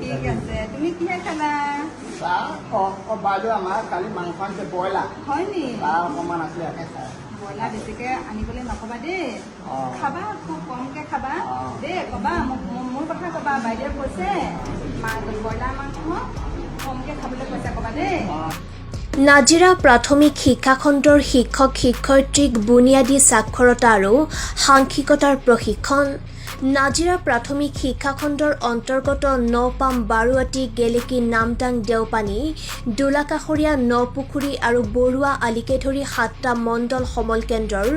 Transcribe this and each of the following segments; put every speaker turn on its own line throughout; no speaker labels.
ঠিক আছে, তুমি কিহে খালা?
বাইদেউ আমাৰ কালি মাংস আনিছে ব্ৰইলাৰ।
হয় নি?
অকণমান আছিলে
ব্ৰইলাৰ বেছিকে আনিবলৈ নকবা দেই। খাবা, খুব কমকে খাবা দেই। কবা মোৰ কথা কবা, বাইদেৱে কৈছে ব্ৰইলাৰ মাংস কমকে খাবলৈ কৈছে, কবা দেই।
নাজিৰা প্ৰাথমিক শিক্ষা খণ্ডৰ শিক্ষক শিক্ষয়িত্ৰীক বুনিয়াদী সাক্ষৰতা আৰু সাংখ্যিকতাৰ প্ৰশিক্ষণ। নাজিৰা প্ৰাথমিক শিক্ষা খণ্ডৰ অন্তৰ্গত নপাম বাৰুৱাটি গেলেকী নামদাং দেওপানী দোলাকাষৰীয়া নপুখুৰী আৰু বৰুৱা আলিকে ধৰি 7টা মণ্ডল সমল কেন্দ্ৰৰ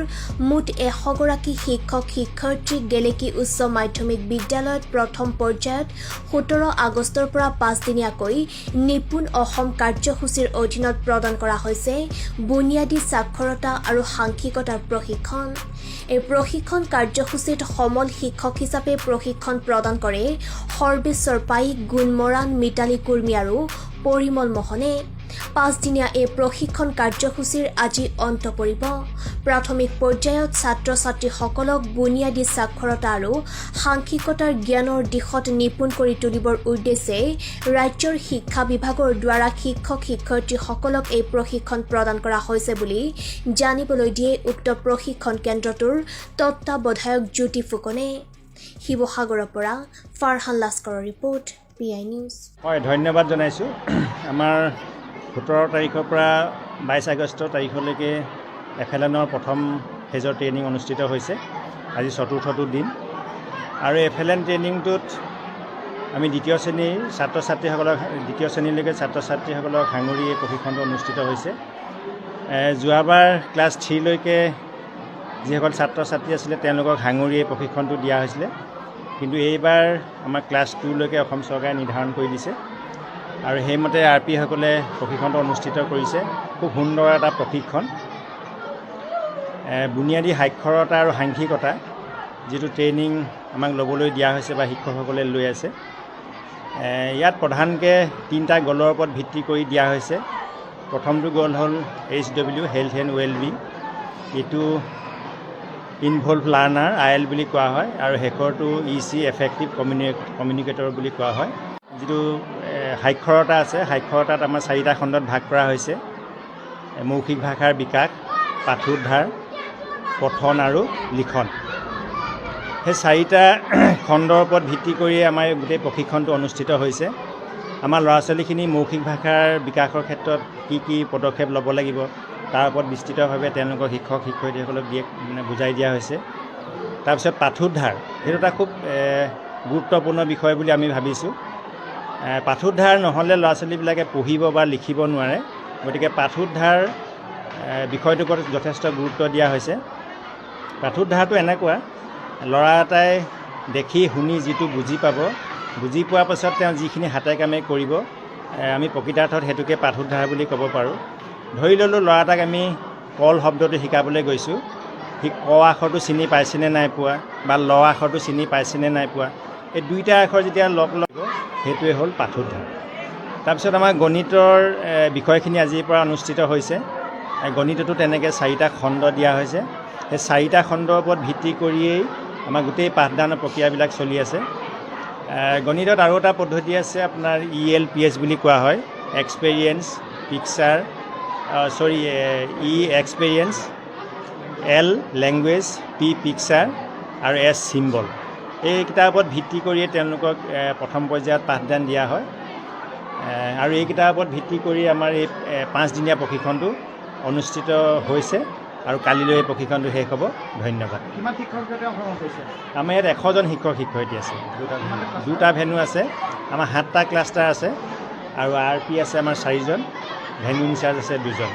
মুঠ 100 গৰাকী শিক্ষক শিক্ষয়িত্ৰীক গেলেকী উচ্চ মাধ্যমিক বিদ্যালয়ত প্ৰথম পৰ্যায়ত 17 আগষ্টৰ পৰা 5 দিনীয়াকৈ নিপুণ অসম কাৰ্যসূচীৰ অধীনত প্ৰদান কৰা হৈছে বুনিয়াদী সাক্ষৰতা আৰু সাংখ্যিকতাৰ প্ৰশিক্ষণ। এই প্ৰশিক্ষণ কাৰ্যসূচীত সমল শিক্ষক হিচাপে প্ৰশিক্ষণ প্ৰদান কৰে সৰ্বেশ্বৰ পাইক, গুণমৰাণ, মিতালী কুৰ্মী আৰু পৰিমল মোহনে। 5 দিনীয়া এই প্ৰশিক্ষণ কাৰ্যসূচীৰ আজি অন্ত পৰিব। প্ৰাথমিক পৰ্যায়ত ছাত্ৰ ছাত্ৰীসকলক বুনিয়াদী সাক্ষৰতা আৰু সাংখ্যিকতাৰ জ্ঞানৰ দিশত নিপুণ কৰি তুলিবৰ উদ্দেশ্যে ৰাজ্যৰ শিক্ষা বিভাগৰ দ্বাৰা শিক্ষক শিক্ষয়িত্ৰীসকলক এই প্ৰশিক্ষণ প্ৰদান কৰা হৈছে বুলি জানিবলৈ দিয়ে উক্ত প্ৰশিক্ষণ কেন্দ্ৰটোৰ তত্ত্বাৱধায়ক জ্যোতি ফুকনে। শিৱসাগৰৰ পৰা ফাৰহান লাস্কৰৰ ৰিপৰ্ট, PI নিউজ।
হয়, ধন্যবাদ জনাইছোঁ। আমাৰ 17 তাৰিখৰ পৰা 22 আগষ্ট তাৰিখলৈকে FLNৰ প্ৰথম ফেজৰ ট্ৰেইনিং অনুষ্ঠিত হৈছে। আজি 4ৰ্থটো দিন আৰু FLN ট্ৰেইনিংটোত আমি দ্বিতীয় শ্ৰেণীৰ ছাত্ৰ ছাত্ৰীসকলক দ্বিতীয় শ্ৰেণীলৈকে ছাত্ৰ ছাত্ৰীসকলক সাঙুৰি এই প্ৰশিক্ষণটো অনুষ্ঠিত হৈছে। যোৱাবাৰ ক্লাছ 3লৈকে যিসকল ছাত্ৰ ছাত্ৰী আছিলে তেওঁলোকক সাঙুৰি এই প্ৰশিক্ষণটো দিয়া হৈছিলে, কিন্তু এইবাৰ আমাৰ ক্লাছ 2লৈকে অসম চৰকাৰে নিৰ্ধাৰণ কৰি দিছে আৰু সেইমতে RP-সকলে প্ৰশিক্ষণটো অনুষ্ঠিত কৰিছে। খুব সুন্দৰ এটা প্ৰশিক্ষণ। বুনিয়াদী সাক্ষৰতা আৰু সাংখ্যিকতা যিটো ট্ৰেইনিং আমাক ল'বলৈ দিয়া হৈছে বা শিক্ষকসকলে লৈ আছে, ইয়াত প্ৰধানকৈ 3টা গ'লৰ ওপৰত ভিত্তি কৰি দিয়া হৈছে। প্ৰথমটো গ'ল হ'ল HW হেল্থ এণ্ড ৱেলবিং, এইটো ইনভলভ লাৰ্ণাৰ IL বুলি কোৱা হয়, আৰু শেষৰটো EC এফেক্টিভ কমিউনিকেটৰ বুলি কোৱা হয়। যিটো সাক্ষৰতা আছে, সাক্ষৰতাত আমাৰ 4টা খণ্ডত ভাগ কৰা হৈছে: মৌখিক ভাষাৰ বিকাশ, পাঠোদ্ধাৰ, পঠন আৰু লিখন। সেই 4টা খণ্ডৰ ওপৰত ভিত্তি কৰিয়ে আমাৰ গোটেই প্ৰশিক্ষণটো অনুষ্ঠিত হৈছে। আমাৰ ল'ৰা ছোৱালীখিনি মৌখিক ভাষাৰ বিকাশৰ ক্ষেত্ৰত কি কি পদক্ষেপ ল'ব লাগিব তাৰ ওপৰত বিস্তৃতভাৱে তেওঁলোকৰ শিক্ষক শিক্ষয়িত্ৰীসকলক বুজাই দিয়া হৈছে। তাৰপিছত পাঠোদ্ধাৰ, সেইটো এটা খুব গুৰুত্বপূৰ্ণ বিষয় বুলি আমি ভাবিছোঁ। পাঠোদ্ধাৰ নহ'লে ল'ৰা ছোৱালীবিলাকে পঢ়িব বা লিখিব নোৱাৰে, গতিকে পাঠোদ্ধাৰ বিষয়টোৰ ওপৰত যথেষ্ট গুৰুত্ব দিয়া হৈছে। পাঠোদ্ধাৰটো এনেকুৱা, ল'ৰা এটাই দেখি শুনি যিটো বুজি পাব, বুজি পোৱাৰ পাছত তেওঁ যিখিনি হাতে কামে কৰিব, আমি প্ৰকৃতাৰ্থত সেইটোকে পাঠোদ্ধাৰ বুলি ক'ব পাৰোঁ। ধৰি ল'লোঁ ল'ৰা এটাক আমি কল শব্দটো শিকাবলৈ গৈছোঁ, সি ক আখৰটো চিনি পাইছেনে নাই পোৱা বা ল আখৰটো চিনি পাইছেনে নাই পোৱা, এই 2টা আখৰ যেতিয়া লগ ল'ব সেইটোৱে হ'ল পাঠোদ্ধাৰ। তাৰপিছত আমাৰ গণিতৰ বিষয়খিনি আজিৰ পৰা অনুষ্ঠিত হৈছে। গণিততো তেনেকৈ 4টা খণ্ড দিয়া হৈছে। সেই 4টা খণ্ডৰ ওপৰত ভিত্তি কৰিয়েই আমাৰ গোটেই পাঠদানৰ প্ৰক্ৰিয়াবিলাক চলি আছে। গণিতত আৰু এটা পদ্ধতি আছে, আপোনাৰ ELPS বুলি কোৱা হয়, experience, picture, experience, L language, P picture আৰু S চিম্বল। এইকেইটাৰ ওপৰত ভিত্তি কৰিয়ে তেওঁলোকক প্ৰথম পৰ্যায়ত পাঠদান দিয়া হয় আৰু এইকেইটাৰ ওপৰত ভিত্তি কৰি আমাৰ এই 5 দিনীয়া প্ৰশিক্ষণটো অনুষ্ঠিত হৈছে আৰু কালিলৈ এই প্ৰশিক্ষণটো শেষ হ'ব। ধন্যবাদ।
কিমান শিক্ষক অংশগ্ৰহণ কৰিছে?
আমাৰ ইয়াত 100 জন শিক্ষক শিক্ষয়িত্ৰী আছে। 2টা ভেনু আছে, আমাৰ 7টা ক্লাষ্টাৰ আছে আৰু RP আছে আমাৰ 4জন, ভেনু ইনচাৰ্জ আছে 2জন।